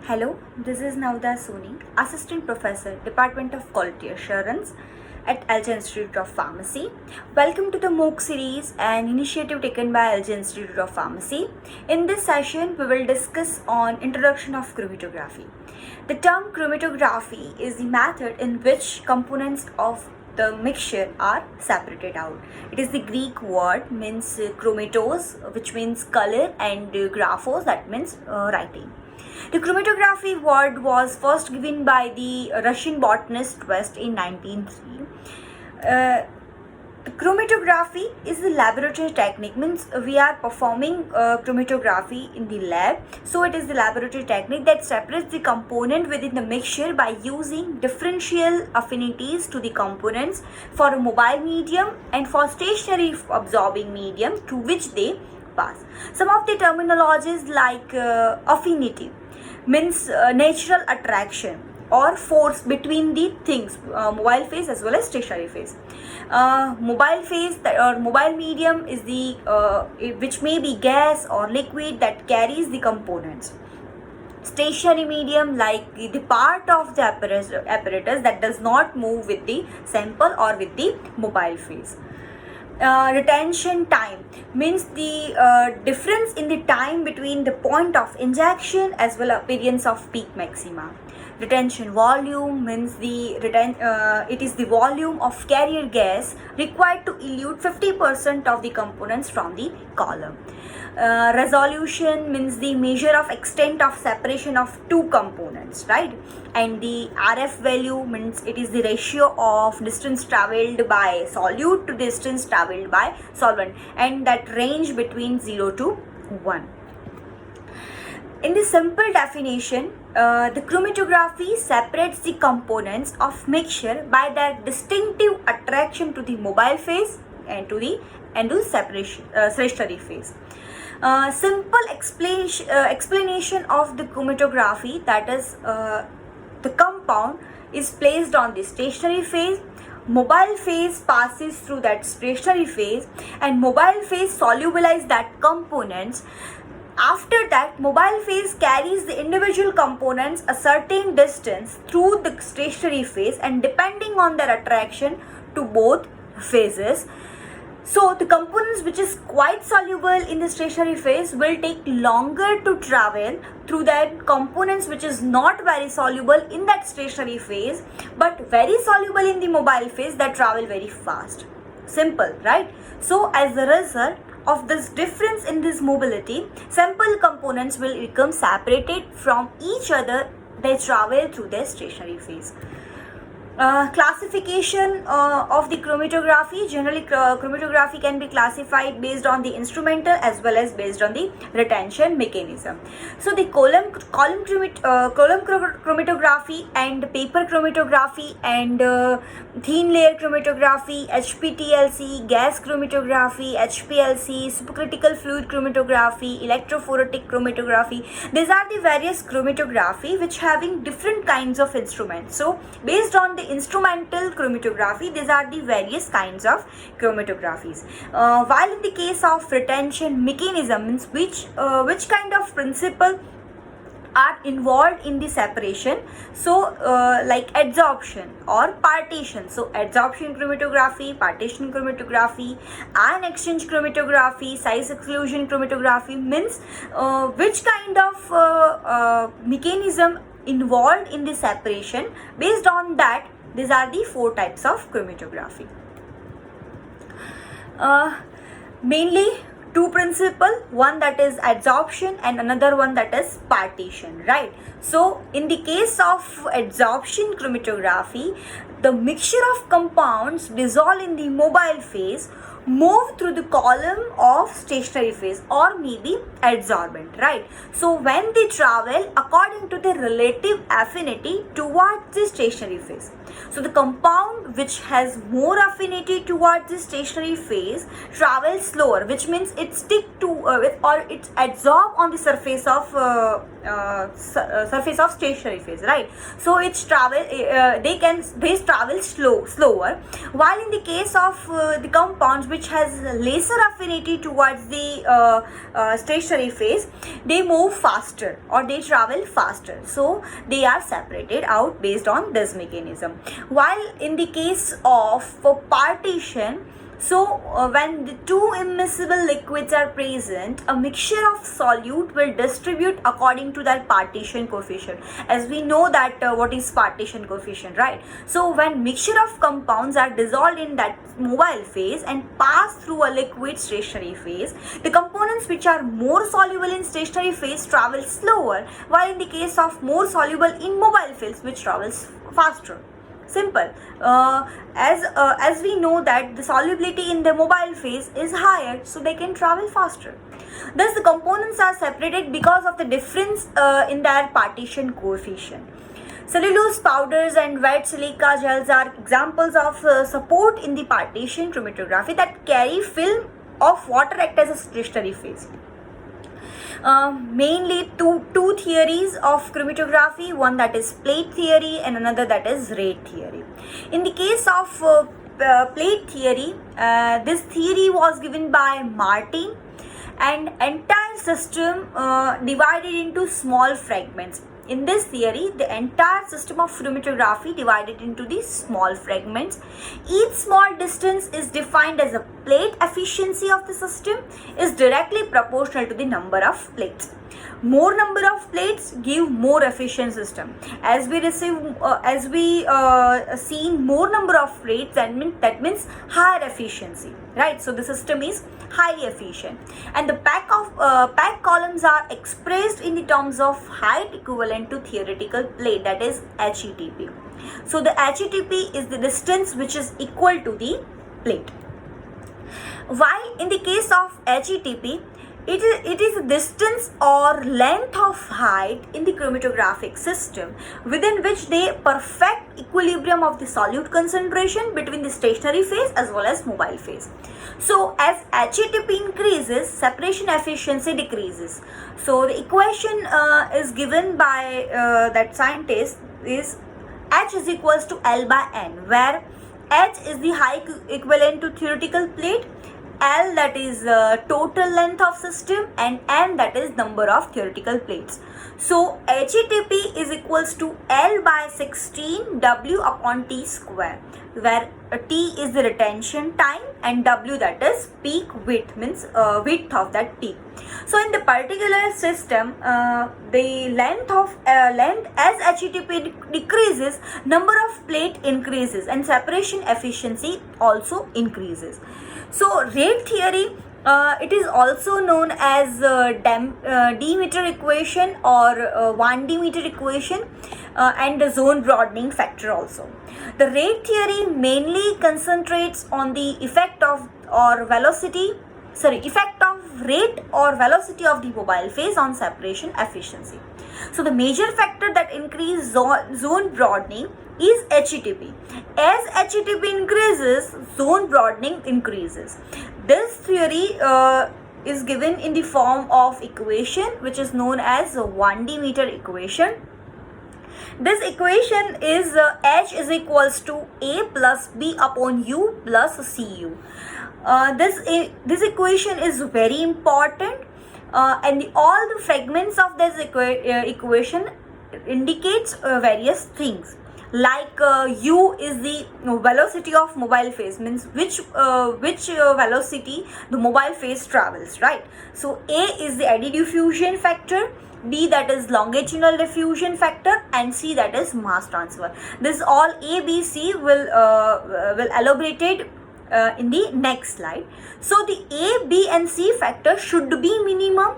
Hello, this is Navda Soni, Assistant Professor, Department of Quality Assurance at Elgin Institute of Pharmacy. Welcome to the MOOC series, an initiative taken by Elgin Institute of Pharmacy. In this session, we will discuss on introduction of chromatography. The term chromatography is the method in which components of the mixture are separated out. It is the Greek word means chromatos, which means color, and graphos, that means writing. The chromatography word was first given by the Russian botanist West in 1903. The chromatography is the laboratory technique, means we are performing chromatography in the lab. So it is the laboratory technique that separates the component within the mixture by using differential affinities to the components for a mobile medium and for stationary absorbing medium through which they pass. Some of the terminologies like affinity means natural attraction or force between the things, mobile phase as well as stationary phase. Mobile phase or mobile medium is the which may be gas or liquid that carries the components. Stationary medium like the part of the apparatus that does not move with the sample or with the mobile phase. Retention time means the difference in the time between the point of injection as well as appearance of peak maxima. Retention volume means it is the volume of carrier gas required to elute 50% of the components from the column. Resolution means the measure of extent of separation of two components, right? And the RF value means it is the ratio of distance traveled by solute to distance traveled by solvent, and that range between 0 to 1. In the simple definition, the chromatography separates the components of mixture by their distinctive attraction to the mobile phase and to the stationary phase. Simple explanation of the chromatography, that is the compound is placed on the stationary phase, mobile phase passes through that stationary phase, and mobile phase solubilize that components. After that, mobile phase carries the individual components a certain distance through the stationary phase, and depending on their attraction to both phases. So the components which is quite soluble in the stationary phase will take longer to travel through that components which is not very soluble in that stationary phase but very soluble in the mobile phase that travel very fast. Simple, right? So as a result of this difference in this mobility, sample components will become separated from each other. They travel through their stationary phase. Classification of the chromatography. Generally, chromatography can be classified based on the instrumental as well as based on the retention mechanism. So the column chromatography and paper chromatography and thin layer chromatography, HPTLC, gas chromatography, HPLC, supercritical fluid chromatography, electrophoretic chromatography. These are the various chromatography which having different kinds of instruments. So based on the instrumental chromatography, these are the various kinds of chromatographies. While in the case of retention mechanism, means which kind of principle are involved in the separation. So like adsorption or partition. So adsorption chromatography, partition chromatography, ion exchange chromatography, size exclusion chromatography means which kind of mechanism involved in the separation. Based on that, these are the four types of chromatography. Mainly two principle, one that is adsorption and another one that is partition, right? So in the case of adsorption chromatography, the mixture of compounds dissolve in the mobile phase move through the column of stationary phase or maybe adsorbent, right? So when they travel according to the relative affinity towards the stationary phase. So the compound which has more affinity towards the stationary phase travels slower, which means it stick to or it adsorb on the surface of surface of stationary phase, right? So it's travel, they travel slower, while in the case of the compounds which has lesser affinity towards the stationary phase, they move faster or they travel faster, so they are separated out based on this mechanism. While in the case of partition, so when the two immiscible liquids are present, a mixture of solute will distribute according to that partition coefficient. As we know that what is partition coefficient, right? So when mixture of compounds are dissolved in that mobile phase and pass through a liquid stationary phase, the components which are more soluble in stationary phase travel slower, while in the case of more soluble in mobile phase, which travels faster. Simple. As we know that the solubility in the mobile phase is higher, so they can travel faster. Thus the components are separated because of the difference in their partition coefficient. Cellulose powders and wet silica gels are examples of support in the partition chromatography that carry film of water act as a stationary phase. Mainly two theories of chromatography, one that is plate theory and another that is rate theory. In the case of plate theory, this theory was given by Martin, and entire system divided into small fragments. In this theory, the entire system of chromatography divided into these small fragments. Each small distance is defined as a plate efficiency of the system is directly proportional to the number of plates. More number of plates give more efficient system. As we see more number of plates, that means higher efficiency, right? So the system is highly efficient, and the pack columns are expressed in the terms of height equivalent to theoretical plate, that is HETP. So the HETP is the distance which is equal to the plate. While in the case of HETP, it is a distance or length of height in the chromatographic system within which they perfect equilibrium of the solute concentration between the stationary phase as well as mobile phase. So as HETP increases, separation efficiency decreases. So the equation is given by that scientist is H is equals to L by N, where H is the height equivalent to theoretical plate, L that is total length of system, and N that is number of theoretical plates. So HETP is equals to L by 16 W upon T square, where T is the retention time and W that is peak width, means width of that T. So in the particular system, the length as HETP decreases, number of plate increases and separation efficiency also increases. So rate theory, it is also known as Demeter equation or 1D meter equation, and the zone broadening factor also. The rate theory mainly concentrates on the effect of rate or velocity of the mobile phase on separation efficiency. So the major factor that increase zone broadening is HETP. As HETP increases, zone broadening increases. This theory is given in the form of equation which is known as 1D meter equation. This equation is H is equals to A plus B upon U plus CU. This equation is very important, and all the fragments of this equation indicates various things. Like U is the velocity of mobile phase, means which velocity the mobile phase travels, right? So A is the eddy diffusion factor, B that is longitudinal diffusion factor, and C that is mass transfer. This all A, B, C will elaborated in the next slide. So the A, B and C factor should be minimum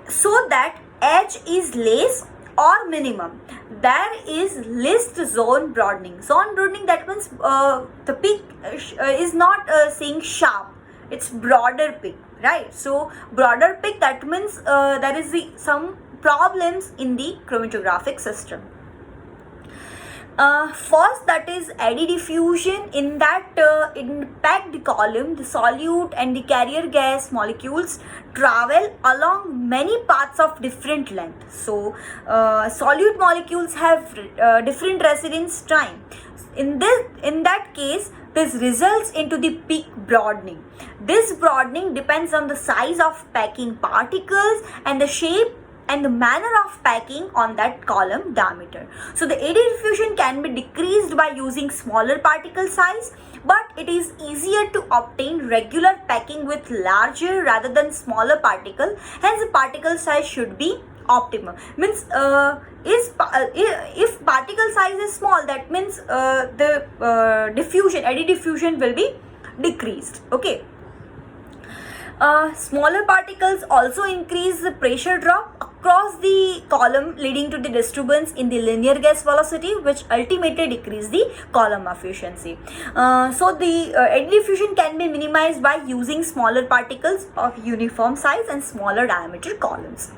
so that H is less or minimum. There is least zone broadening. Zone broadening, that means the peak is not saying sharp, it's broader peak, right? So broader peak, that means there is some problems in the chromatographic system. First, that is eddy diffusion. In that impact column, the solute and the carrier gas molecules travel along many paths of different length. So solute molecules have different residence time. In that case, this results into the peak broadening. This broadening depends on the size of packing particles and the shape and the manner of packing on that column diameter. So the eddy diffusion can be decreased by using smaller particle size, but it is easier to obtain regular packing with larger rather than smaller particle. Hence the particle size should be optimum. Means if particle size is small, that means the eddy diffusion will be decreased. Okay. Smaller particles also increase the pressure drop across the column, leading to the disturbance in the linear gas velocity, which ultimately decrease the column efficiency. So the eddy diffusion can be minimized by using smaller particles of uniform size and smaller diameter columns.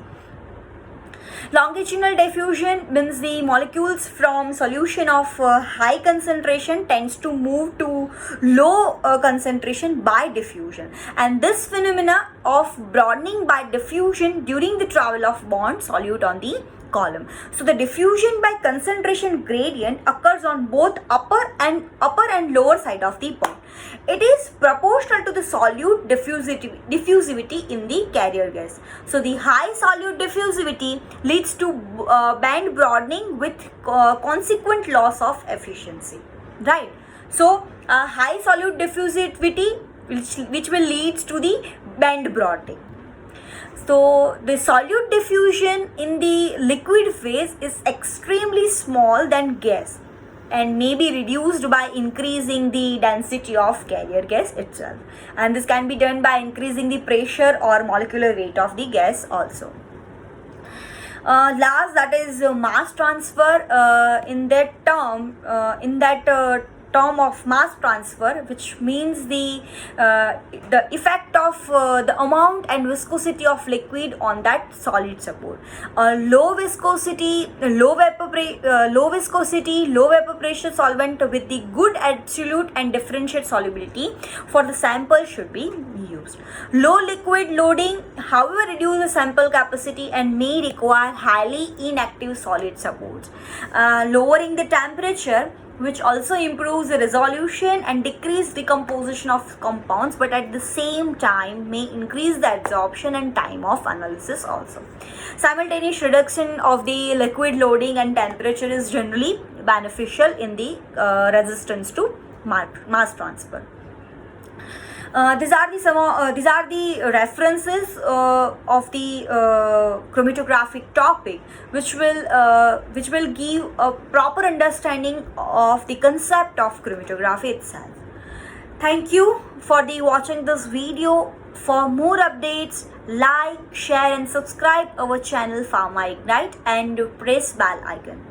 Longitudinal diffusion means the molecules from solution of high concentration tends to move to low concentration by diffusion, and this phenomena of broadening by diffusion during the travel of bond solute on the column. So the diffusion by concentration gradient occurs on both upper and lower side of the bond. It is proportional to the solute diffusivity in the carrier gas. So the high solute diffusivity leads to band broadening with consequent loss of efficiency, right? So high solute diffusivity which will leads to the band broadening. So the solute diffusion in the liquid phase is extremely small than gas and may be reduced by increasing the density of carrier gas itself, and this can be done by increasing the pressure or molecular weight of the gas also. Last, that is mass transfer. In that term of mass transfer, which means the effect of the amount and viscosity of liquid on that solid support. Low viscosity, low vapor pressure solvent with the good absolute and differentiate solubility for the sample should be used. Low liquid loading, however, reduce the sample capacity and may require highly inactive solid supports. Lowering the temperature, which also improves the resolution and decrease decomposition of compounds, but at the same time may increase the absorption and time of analysis also. Simultaneous reduction of the liquid loading and temperature is generally beneficial in the resistance to mass transfer. These are the references of the chromatographic topic, which will give a proper understanding of the concept of chromatography itself. Thank you for watching this video. For more updates, like, share and subscribe our channel Pharma Ignite and press bell icon.